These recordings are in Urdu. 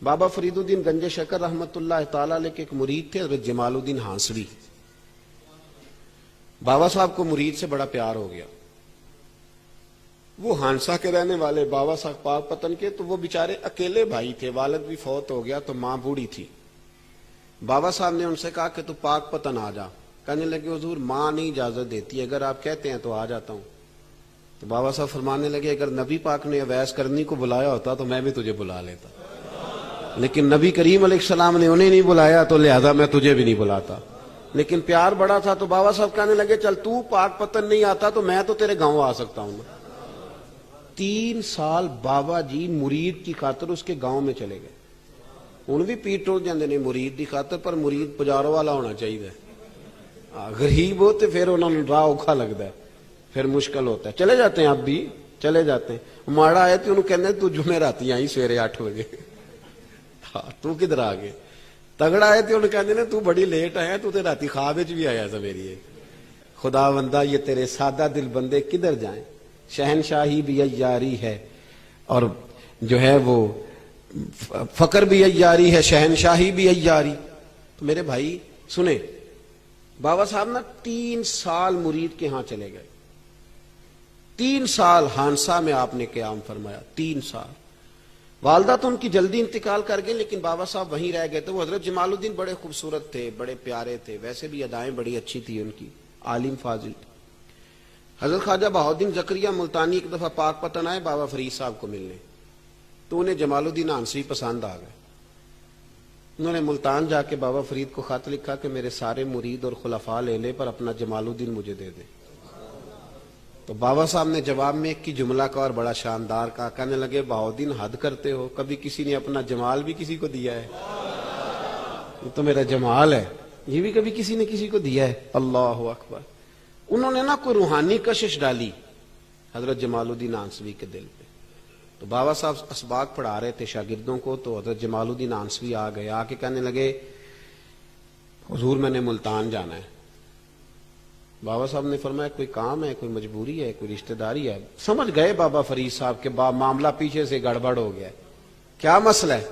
بابا فرید الدین گنج شکر رحمت اللہ تعالی علیہ کے ایک مرید تھے حضرت جمال الدین ہانسوی. بابا صاحب کو مرید سے بڑا پیار ہو گیا. وہ ہانسا کے رہنے والے بابا صاحب پاک پتن کے، تو وہ بیچارے اکیلے بھائی تھے، والد بھی فوت ہو گیا تو ماں بوڑھی تھی. بابا صاحب نے ان سے کہا کہ تو پاک پتن آ جا. کہنے لگے حضور ماں نہیں اجازت دیتی، اگر آپ کہتے ہیں تو آ جاتا ہوں. تو بابا صاحب فرمانے لگے اگر نبی پاک نے اویس کرنی کو بلایا ہوتا تو میں بھی تجھے بلا لیتا، لیکن نبی کریم علیہ السلام نے انہیں نہیں بلایا تو لہذا میں تجھے بھی نہیں بلاتا. لیکن پیار بڑا تھا تو بابا صاحب کہنے لگے چل تو پاک پتن نہیں آتا تو میں تو تیرے گاؤں آ سکتا ہوں. 3 سال بابا جی مرید کی خاطر اس کے گاؤں میں چلے گئے. ان بھی پیٹ ٹوٹ جاندے نے مرید کی خاطر، پر مرید پجاروں والا ہونا چاہیے. غریب ہو تو پھر انہوں نے راہ اوکھا لگتا ہے، پھر مشکل ہوتا ہے. چلے جاتے ہیں اب بھی چلے جاتے ہیں. ماڑا آئے تو انہوں کہنے تو جمعے راتی آئی سویرے 8 بجے. تو کدھر آ گئے؟ تگڑا آئے تو انہوں کہنے تو بڑی لیٹ آیا، تو راتی خواب بھی آیا تھا میری. خدا بندہ یہ تیرے سادہ دل بندے کدھر جائیں، شہنشاہی بھی عیاری ہے اور جو ہے وہ فقر بھی عیاری ہے، شہنشاہی بھی عیاری. تو میرے بھائی سنیں، بابا صاحب نا 3 سال مرید کے ہاں چلے گئے. 3 سال ہانسا میں آپ نے قیام فرمایا. 3 سال. والدہ تو ان کی جلدی انتقال کر گئے لیکن بابا صاحب وہیں رہ گئے. تو وہ حضرت جمال الدین بڑے خوبصورت تھے، بڑے پیارے تھے، ویسے بھی ادائیں بڑی اچھی تھی ان کی، عالم فاضل تھے. حضرت خواجہ بہاؤالدین زکریا ملتانی ایک دفعہ پاک پتن آئے بابا فرید صاحب کو ملنے، تو انہیں جمال الدین ہانسوی پسند آ گئے. انہوں نے ملتان جا کے بابا فرید کو خط لکھا کہ میرے سارے مرید اور خلفاء لے لے پر اپنا جمال الدین مجھے دے دے. تو بابا صاحب نے جواب میں ایک کی جملہ کا اور بڑا شاندار کہا. کہنے لگے بہاؤالدین حد کرتے ہو، کبھی کسی نے اپنا جمال بھی کسی کو دیا ہے؟ یہ تو میرا جمال ہے، یہ بھی کبھی کسی نے کسی کو دیا ہے؟ اللہ اکبر. انہوں نے نا کوئی روحانی کشش ڈالی حضرت جمال الدین ہانسوی کے دل پہ. تو بابا صاحب اسباق پڑھا رہے تھے شاگردوں کو، تو حضرت جمال الدین ہانسوی آ گئے. آ کے کہنے لگے حضور میں نے ملتان جانا ہے. بابا صاحب نے فرمایا کوئی کام ہے، کوئی مجبوری ہے، کوئی رشتہ داری ہے؟ سمجھ گئے بابا فرید صاحب کے معاملہ پیچھے سے گڑبڑ ہو گیا ہے. کیا مسئلہ ہے؟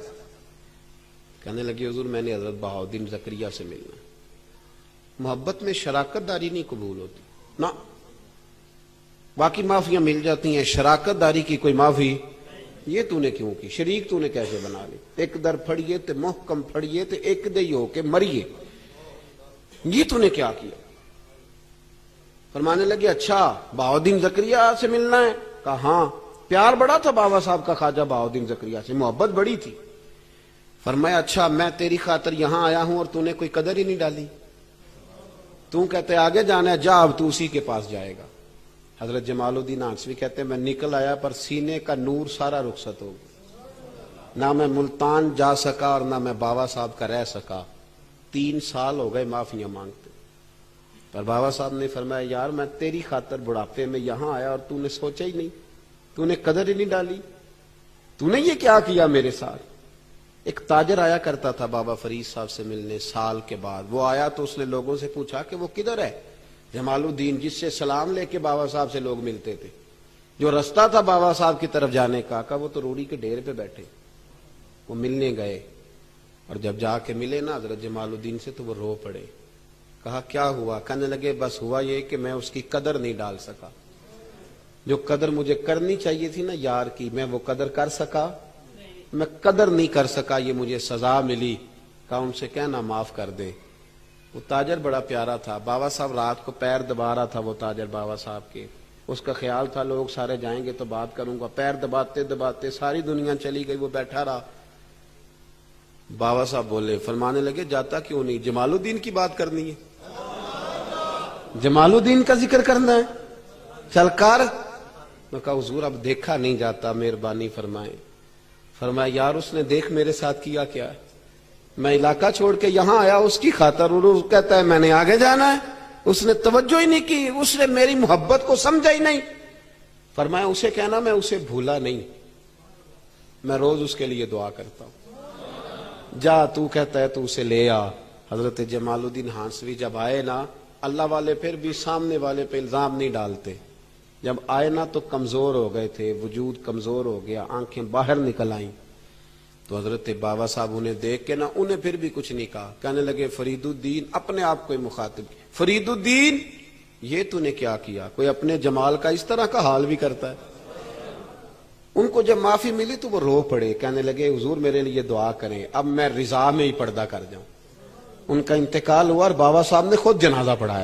کہنے لگے حضور میں نے حضرت بہاؤالدین زکریا سے ملنا ہے. محبت میں شراکت داری نہیں قبول ہوتی نا، باقی معافیاں مل جاتی ہیں، شراکت داری کی کوئی معافی یہ تو نے کیوں کی؟ شریک تو نے کیسے بنا لی؟ ایک در پھڑیے تے محکم پھڑیے تے ایک دے ہو کے مریے، یہ تو نے کیا کیا؟ فرمانے لگے اچھا بہاؤالدین زکریا سے ملنا ہے؟ کہا ہاں. پیار بڑا تھا بابا صاحب کا خواجہ بہاؤالدین زکریا سے، محبت بڑی تھی. فرمایا اچھا میں تیری خاطر یہاں آیا ہوں اور تو نے کوئی قدر ہی نہیں ڈالی. تو کہتے آگے جانا ہے، جا اب تو اسی کے پاس جائے گا. حضرت جمال الدین ہانسوی کہتے ہیں میں نکل آیا پر سینے کا نور سارا رخصت ہو گیا، نہ میں ملتان جا سکا اور نہ میں بابا صاحب کا رہ سکا. 3 سال ہو گئے معافیاں مانگتے. پر بابا صاحب نے فرمایا یار میں تیری خاطر بڑھاپے میں یہاں آیا اور تو نے سوچا ہی نہیں، تو نے قدر ہی نہیں ڈالی، تو نے یہ کیا کیا میرے ساتھ؟ ایک تاجر آیا کرتا تھا بابا فرید صاحب سے ملنے سال کے بعد. وہ آیا تو اس نے لوگوں سے پوچھا کہ وہ کدھر ہے؟ جمال الدین جس سے سلام لے کے بابا صاحب سے لوگ ملتے تھے، جو رستہ تھا بابا صاحب کی طرف جانے کا، وہ تو روڑی کے ڈھیر پہ بیٹھے. وہ ملنے گئے اور جب جا کے ملے نا حضرت جمال الدین سے تو وہ رو پڑے. کہا کیا ہوا؟ کہنے لگے بس ہوا یہ کہ میں اس کی قدر نہیں ڈال سکا، جو قدر مجھے کرنی چاہیے تھی نا یار کی، میں وہ قدر کر سکا؟ میں قدر نہیں کر سکا، یہ مجھے سزا ملی. کہا ان سے کہنا معاف کر دے. وہ تاجر بڑا پیارا تھا. بابا صاحب رات کو پیر دبا رہا تھا وہ تاجر بابا صاحب کے. اس کا خیال تھا لوگ سارے جائیں گے تو بات کروں گا. پیر دباتے دباتے ساری دنیا چلی گئی، وہ بیٹھا رہا. بابا صاحب بولے، فرمانے لگے جاتا کیوں نہیں؟ جمال الدین کی بات کرنی ہے، جمال الدین کا ذکر کرنا ہے، چل کر. میں کہا حضور اب دیکھا نہیں جاتا، مہربانی فرمائیں. فرمایا یار اس نے دیکھ میرے ساتھ کیا کیا ہے؟ میں علاقہ چھوڑ کے یہاں آیا اس کی خاطر، اور وہ کہتا ہے میں نے آگے جانا ہے. اس نے توجہ ہی نہیں کی، اس نے میری محبت کو سمجھا ہی نہیں. فرمایا اسے کہنا میں اسے بھولا نہیں، میں روز اس کے لیے دعا کرتا ہوں. جا تو کہتا ہے تو اسے لے آ. حضرت جمال الدین ہانسوی جب آئے نا، اللہ والے پھر بھی سامنے والے پہ الزام نہیں ڈالتے. جب آئے نا تو کمزور ہو گئے تھے، وجود کمزور ہو گیا، آنکھیں باہر نکل آئیں. تو حضرت بابا صاحب انہیں دیکھ کے نا انہیں پھر بھی کچھ نہیں کہا. کہنے لگے فرید الدین، اپنے آپ کو مخاطب کیا، فرید الدین یہ تو نے کیا کیا؟ کوئی اپنے جمال کا اس طرح کا حال بھی کرتا ہے. ان کو جب معافی ملی تو وہ رو پڑے، کہنے لگے حضور میرے لیے دعا کریں، اب میں رضا میں ہی پردہ کر جاؤں. ان کا انتقال ہوا اور بابا صاحب نے خود جنازہ پڑھایا.